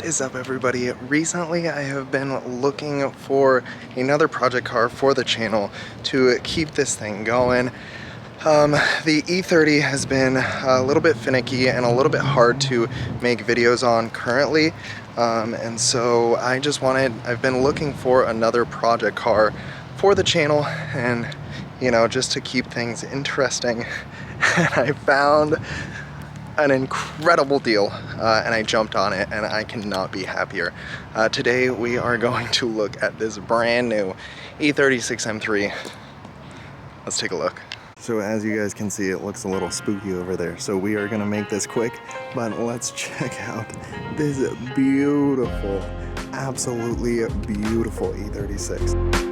What is up, everybody? Recently I have been looking for another project car for the channel to keep this thing going. The E30 has been a little bit finicky and a little bit hard to make videos on currently, and so I've been looking for another project car for the channel, and just to keep things interesting. And I found an incredible deal, and I jumped on it, and I cannot be happier. Today we are going to look at this brand new E36 M3. Let's take a look. So as you guys can see, it looks a little spooky over there, so we are gonna make this quick, but let's check out this beautiful, absolutely beautiful E36.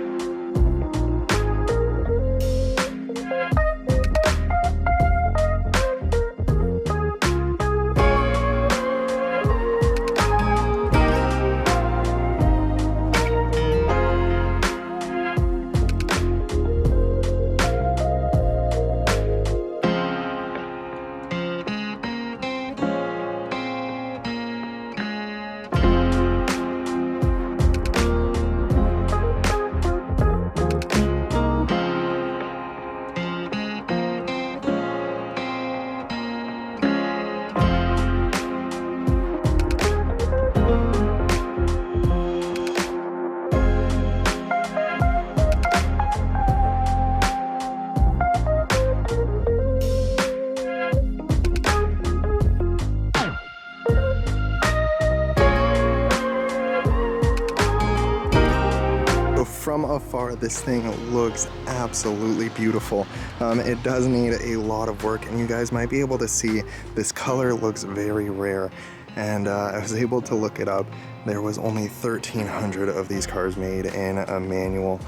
From afar, this thing looks absolutely beautiful. It does need a lot of work, and you guys might be able to see this color looks very rare, and I was able to look it up. There was only 1,300 of these cars made in a manual.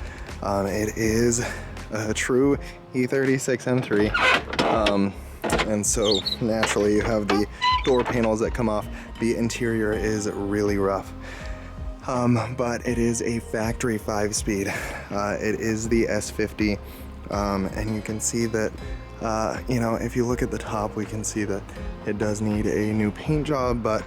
It is a true E36 M3, and so naturally you have the door panels that come off. The interior is really rough. But it is a factory 5-speed. It is the S50, and you can see that, if you look at the top, we can see that it does need a new paint job, but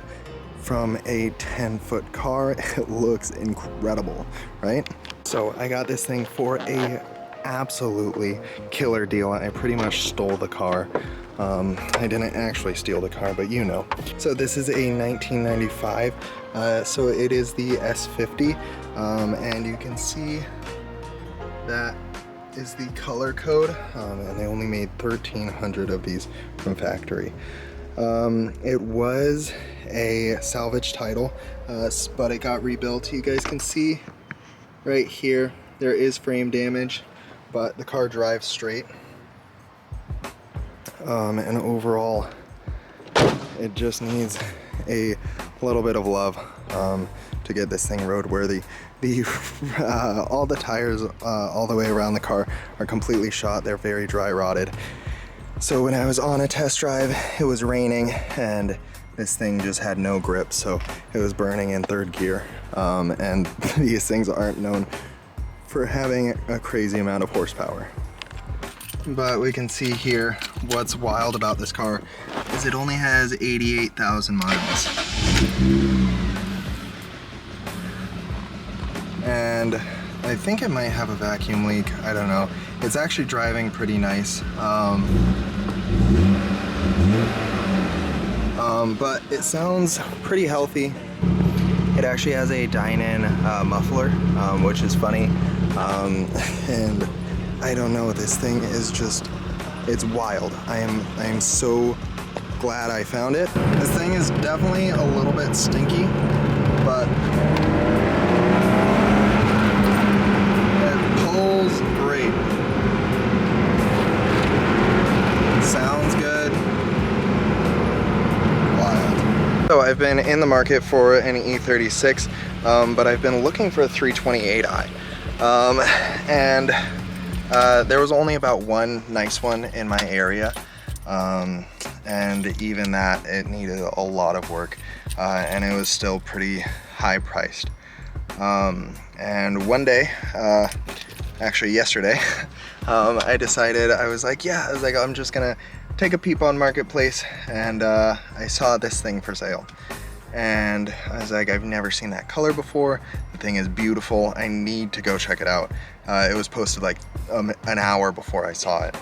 from a 10-foot car, it looks incredible, right? So I got this thing for a absolutely killer deal. I pretty much stole the car. I didn't actually steal the car, but you know. So this is a 1995, so it is the S50, and you can see that is the color code, and they only made 1,300 of these from factory. It was a salvage title, but it got rebuilt. You guys can see right here, there is frame damage, but the car drives straight. And overall, it just needs a little bit of love to get this thing roadworthy. All the tires all the way around the car are completely shot. They're very dry rotted. So when I was on a test drive, it was raining and this thing just had no grip, so it was burning in third gear. And these things aren't known for having a crazy amount of horsepower. But we can see here what's wild about this car is it only has 88,000 miles. And I think it might have a vacuum leak, I don't know. It's actually driving pretty nice. But it sounds pretty healthy. It actually has a dine-in muffler, which is funny. And I don't know, this thing is just, it's wild. I am so glad I found it. This thing is definitely a little bit stinky, but it pulls great. Sounds good. Wild. So I've been in the market for an E36, but I've been looking for a 328i. And there was only about one nice one in my area, and even that, it needed a lot of work, and it was still pretty high priced. And one day, actually yesterday, I decided, I was like, I'm just gonna take a peep on Marketplace, and I saw this thing for sale. and I was like, I've never seen that color before. The thing is beautiful. I need to go check it out. It was posted like an hour before I saw it.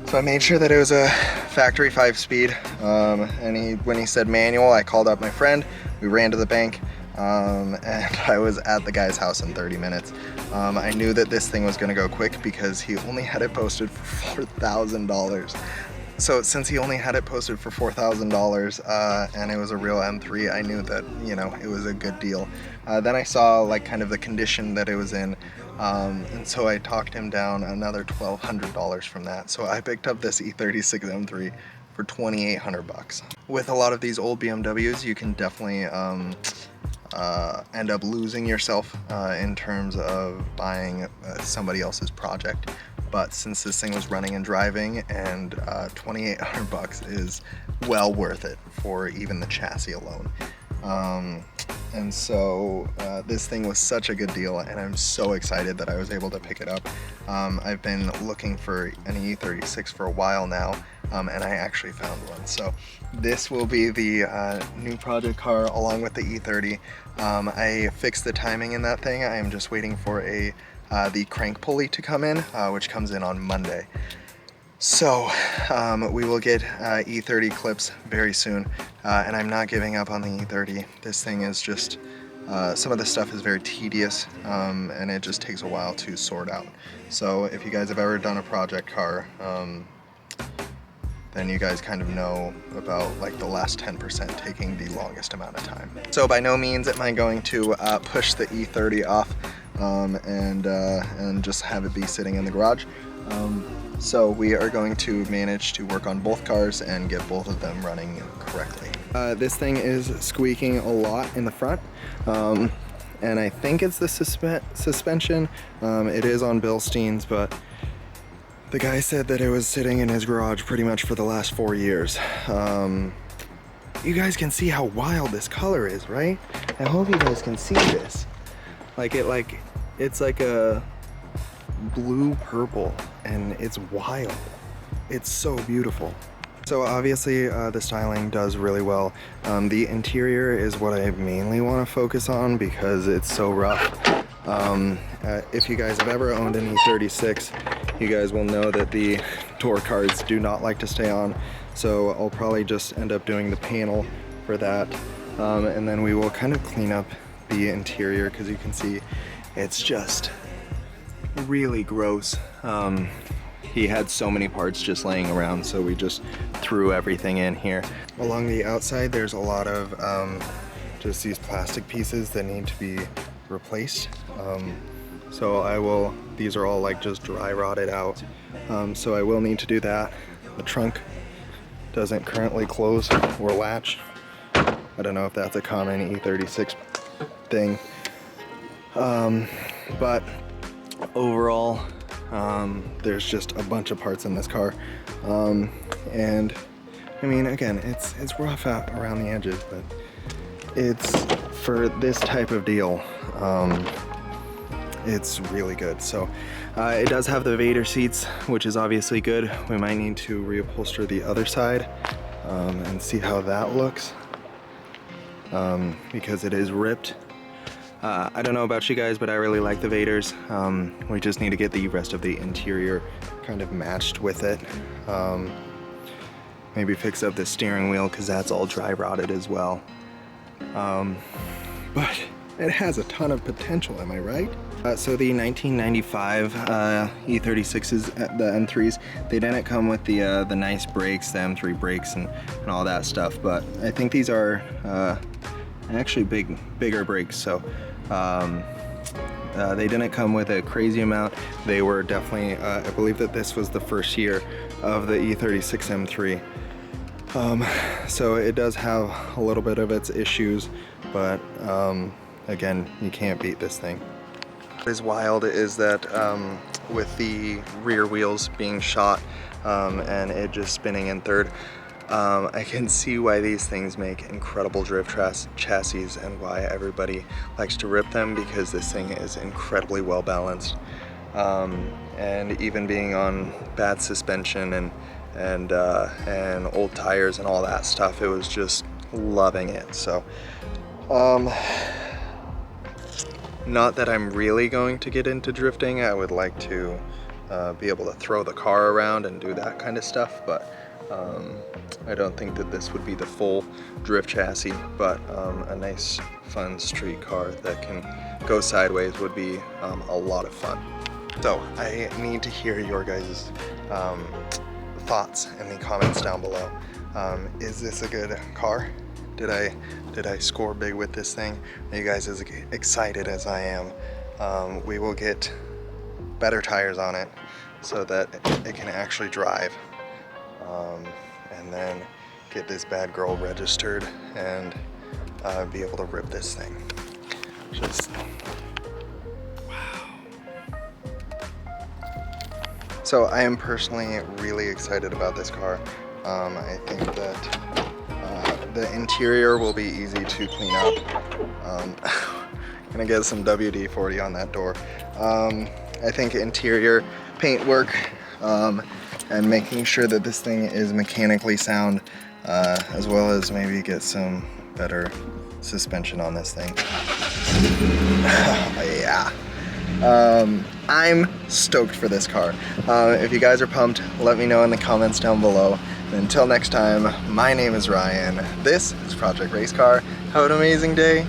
So I made sure that it was a factory 5-speed, and when he said manual, I called up my friend. We ran to the bank, and I was at the guy's house in 30 minutes. I knew that this thing was gonna go quick because he only had it posted for $4,000. So since he only had it posted for $4,000 and it was a real M3, I knew that, you know, it was a good deal. Then I saw like kind of the condition that it was in, and so I talked him down another $1,200 from that. So I picked up this E36 M3 for $2,800. With a lot of these old BMWs, you can definitely end up losing yourself in terms of buying somebody else's project. But since this thing was running and driving, and $2,800 is well worth it for even the chassis alone. And so this thing was such a good deal, and I'm so excited that I was able to pick it up. I've been looking for an E36 for a while now, and I actually found one. So this will be the new project car along with the E30. I fixed the timing in that thing. I am just waiting for the crank pulley to come in, which comes in on Monday. So we will get E30 clips very soon, and I'm not giving up on the E30. This thing is just, some of the stuff is very tedious, and it just takes a while to sort out. So if you guys have ever done a project car, then you guys kind of know about like the last 10% taking the longest amount of time. So by no means am I going to push the E30 off and just have it be sitting in the garage. So we are going to manage to work on both cars and get both of them running correctly. This thing is squeaking a lot in the front, and I think it's the suspension. It is on Bilstein's, but the guy said that it was sitting in his garage pretty much for the last 4 years. You guys can see how wild this color is, right? I hope you guys can see this. It's like a blue purple, and it's wild. It's so beautiful. So obviously the styling does really well. The interior is what I mainly want to focus on because it's so rough. If you guys have ever owned an E36, you guys will know that the door cards do not like to stay on. So I'll probably just end up doing the panel for that. And then we will kind of clean up the interior, because you can see it's just really gross. He had so many parts just laying around, so we just threw everything in here. Along the outside, there's a lot of just these plastic pieces that need to be replaced. So these are all like just dry rotted out. So I will need to do that. The trunk doesn't currently close or latch. I don't know if that's a common E36 thing. But overall, there's just a bunch of parts in this car. And I mean, again, it's rough out around the edges, but it's, for this type of deal, it's really good. So it does have the Vader seats, which is obviously good. We might need to reupholster the other side and see how that looks, because it is ripped. I don't know about you guys, but I really like the Vaders. We just need to get the rest of the interior kind of matched with it. Maybe fix up the steering wheel, because that's all dry rotted as well. But it has a ton of potential, am I right? So the 1995 E36s, the M3s, they didn't come with the nice brakes, the M3 brakes and all that stuff, but I think these are actually bigger brakes, so they didn't come with a crazy amount. They were definitely, I believe that this was the first year of the E36 M3. So it does have a little bit of its issues, but again, you can't beat this thing. What is wild is that with the rear wheels being shot and it just spinning in third, I can see why these things make incredible drift chassis and why everybody likes to rip them, because this thing is incredibly well balanced. And even being on bad suspension and old tires and all that stuff, it was just loving it. So not that I'm really going to get into drifting. I would like to be able to throw the car around and do that kind of stuff, but I don't think that this would be the full drift chassis, but a nice fun street car that can go sideways would be a lot of fun. So I need to hear your guys' thoughts in the comments down below. Is this a good car? Did I score big with this thing? Are you guys as excited as I am? We will get better tires on it so that it can actually drive, and then get this bad girl registered and be able to rip this thing. Just wow. So I am personally really excited about this car. I think that the interior will be easy to clean up. Gonna get some WD-40 on that door. I think interior paint work and making sure that this thing is mechanically sound, as well as maybe get some better suspension on this thing. Yeah. I'm stoked for this car. If you guys are pumped, let me know in the comments down below. And until next time, my name is Ryan. This is Project Racecar. Have an amazing day.